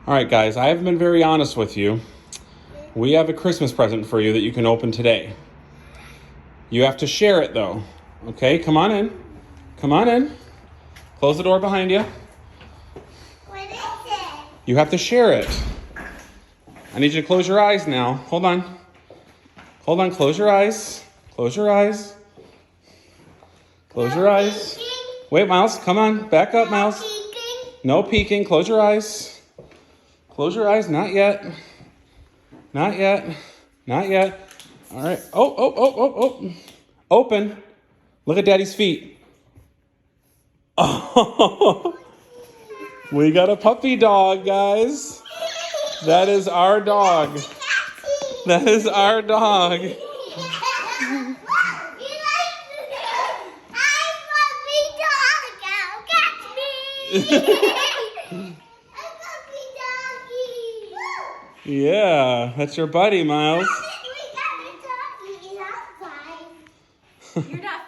All right, guys, I have been very honest with you. We have a Christmas present for you that you can open today. You have to share it, though. Okay, come on in. Come on in. Close the door behind you. What is it? You have to share it. I need you to close your eyes now. Hold on. Hold on, close your eyes. Close your eyes. Close your eyes. Peeking? Wait, Miles, come on. Back up, Miles. Peeking? No peeking. Close your eyes. Close your eyes. Not yet. Not yet. Not yet. All right. Oh. Open. Look at Daddy's feet. Oh, we got a puppy dog, guys. That is our dog. That is our dog. Yeah, that's your buddy, Miles. You're not